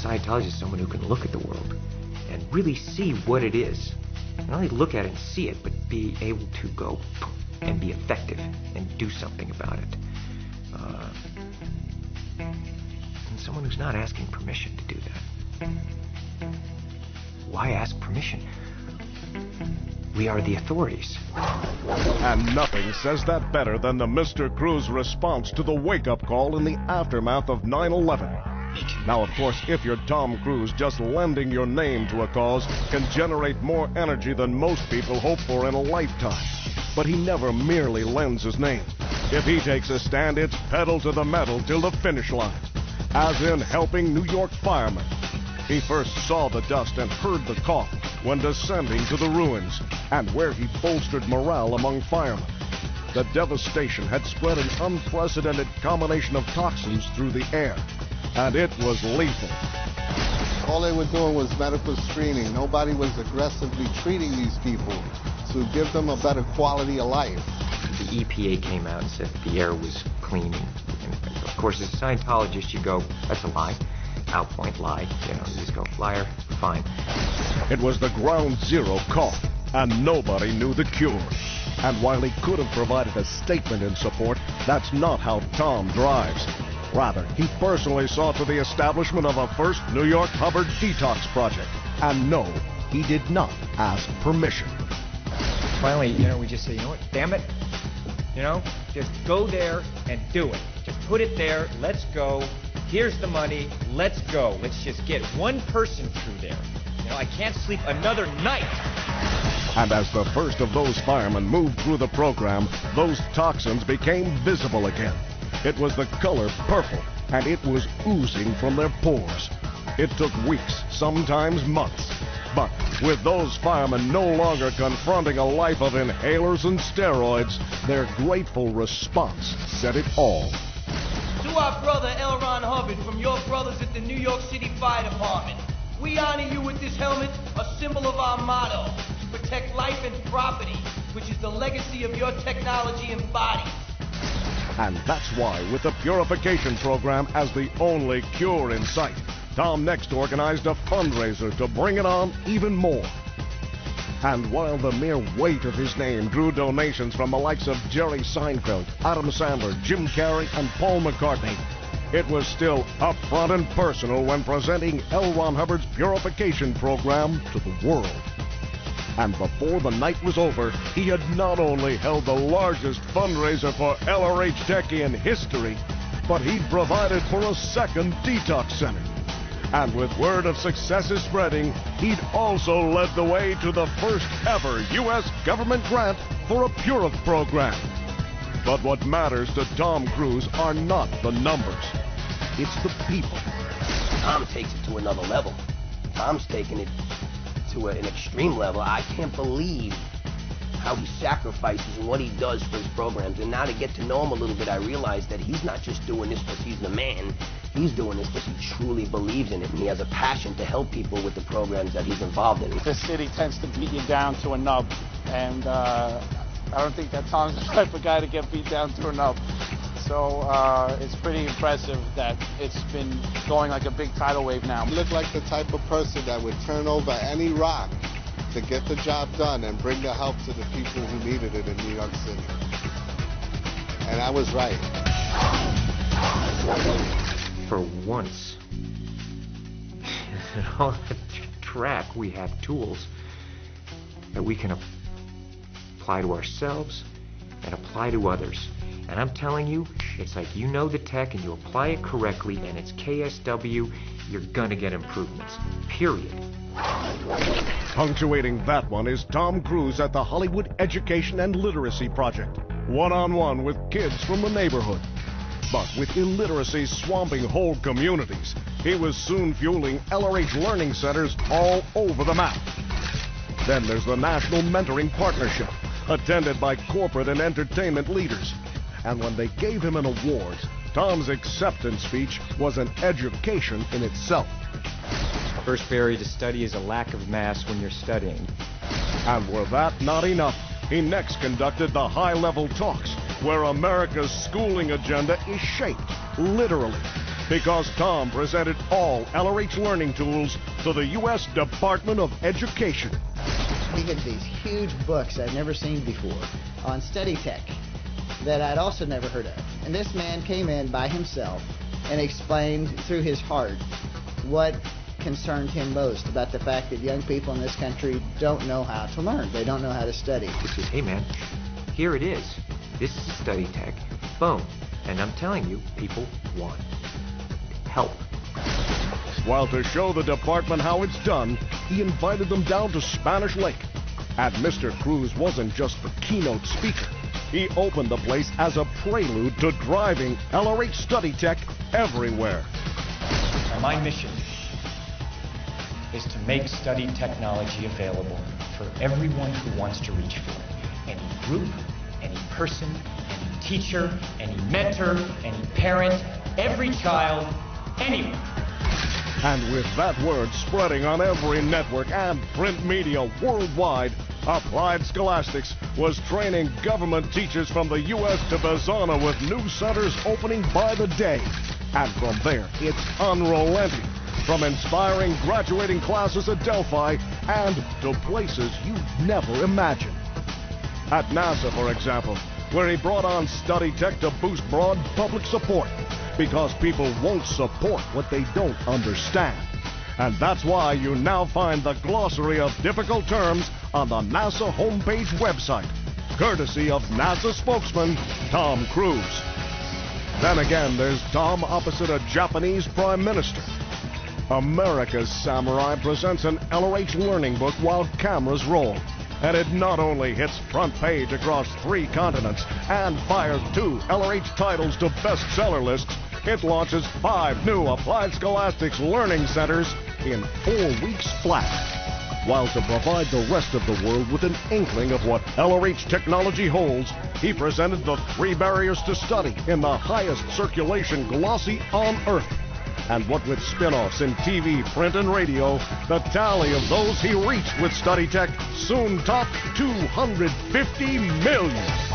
Scientologist is someone who can look at the world and really see what it is. Not only look at it and see it, but be able to go and be effective and do something about it. And someone who's not asking permission to do that. Why ask permission? We are the authorities. And nothing says that better than the Mr. Cruz response to the wake-up call in the aftermath of 9/11. Now, of course, if you're Tom Cruise, just lending your name to a cause can generate more energy than most people hope for in a lifetime. But he never merely lends his name. If he takes a stand, it's pedal to the metal till the finish line. As in helping New York firemen. He first saw the dust and heard the cough when descending to the ruins, and where he bolstered morale among firemen. The devastation had spread an unprecedented combination of toxins through the air, and it was lethal. All they were doing was medical screening. Nobody was aggressively treating these people to give them a better quality of life. The EPA came out and said the air was clean. And of course, as a Scientologist, you go, that's a lie. Outpoint lie. You know, you just go, liar, fine. It was the ground zero call, and nobody knew the cure. And while he could have provided a statement in support, that's not how Tom drives. Rather, he personally saw to the establishment of a first New York Hubbard detox project. And no, he did not ask permission. Finally, you know, we just say, you know what, damn it. You know, just go there and do it. Just put it there, let's go. Here's the money, let's go. Let's just get one person through there. You know, I can't sleep another night. And as the first of those firemen moved through the program, those toxins became visible again. It was the color purple, and it was oozing from their pores. It took weeks, sometimes months. But with those firemen no longer confronting a life of inhalers and steroids, their grateful response said it all. To our brother L. Ron Hubbard from your brothers at the New York City Fire Department, we honor you with this helmet, a symbol of our motto, to protect life and property, which is the legacy of your technology embodied. And that's why, with the purification program as the only cure in sight, Tom next organized a fundraiser to bring it on even more. And while the mere weight of his name drew donations from the likes of Jerry Seinfeld, Adam Sandler, Jim Carrey, and Paul McCartney, it was still upfront and personal when presenting L. Ron Hubbard's purification program to the world. And before the night was over, he had not only held the largest fundraiser for LRH Techie in history, but he'd provided for a second detox center. And with word of success is spreading, he'd also led the way to the first ever U.S. government grant for a Purif program. But what matters to Tom Cruise are not the numbers. It's the people. Tom takes it to another level. Tom's taking it to an extreme level. I can't believe how he sacrifices and what he does for his programs. And now to get to know him a little bit, I realize that he's not just doing this because he's the man. He's doing this because he truly believes in it, and he has a passion to help people with the programs that he's involved in. The city tends to beat you down to a nub, and I don't think that Tom's the type of guy to get beat down to a nub. So it's pretty impressive that it's been going like a big tidal wave now. You look like the type of person that would turn over any rock to get the job done and bring the help to the people who needed it in New York City. And I was right. For once, in all that track, we have tools that we can apply to ourselves and apply to others. And I'm telling you, it's like you know the tech and you apply it correctly and it's KSW, you're gonna get improvements. Period. Punctuating that one is Tom Cruise at the Hollywood Education and Literacy Project, one-on-one with kids from the neighborhood. But with illiteracy swamping whole communities, he was soon fueling LRH learning centers all over the map. Then there's the National Mentoring Partnership, attended by corporate and entertainment leaders. And when they gave him an award, Tom's acceptance speech was an education in itself. First barrier to study is a lack of mass when you're studying. And were that not enough, he next conducted the high-level talks, where America's schooling agenda is shaped, literally. because Tom presented all LRH learning tools to the U.S. Department of Education. He had these huge books I'd never seen before on study tech that I'd also never heard of. And this man came in by himself and explained through his heart what concerned him most about the fact that young people in this country don't know how to learn. They don't know how to study. He says, hey man, here it is. This is study tech. Boom. And I'm telling you, people want help. While to show the department how it's done, he invited them down to Spanish Lake. And Mr. Cruz wasn't just the keynote speaker. He opened the place as a prelude to driving LRH study tech everywhere. Now, my mission is to make study technology available for everyone who wants to reach for it. Any group, any person, any teacher, any mentor, any parent, every child, anyone. And with that word spreading on every network and print media worldwide, Applied Scholastics was training government teachers from the U.S. to Bazana with new centers opening by the day. And from there, it's unrelenting, from inspiring graduating classes at Delphi and to places you'd never imagined. At NASA, for example, where he brought on study tech to boost broad public support, because people won't support what they don't understand. And that's why you now find the glossary of difficult terms on the NASA homepage website, courtesy of NASA spokesman Tom Cruise. Then again, there's Tom opposite a Japanese prime minister. America's Samurai presents an LRH learning book while cameras roll. And it not only hits front page across 3 continents and fires 2 LRH titles to bestseller lists, it launches 5 new Applied Scholastics learning centers in 4 weeks flat. While to provide the rest of the world with an inkling of what LRH technology holds, he presented the 3 barriers to study in the highest circulation glossy on Earth. And what with spin-offs in TV, print, and radio, the tally of those he reached with study tech soon topped 250 million.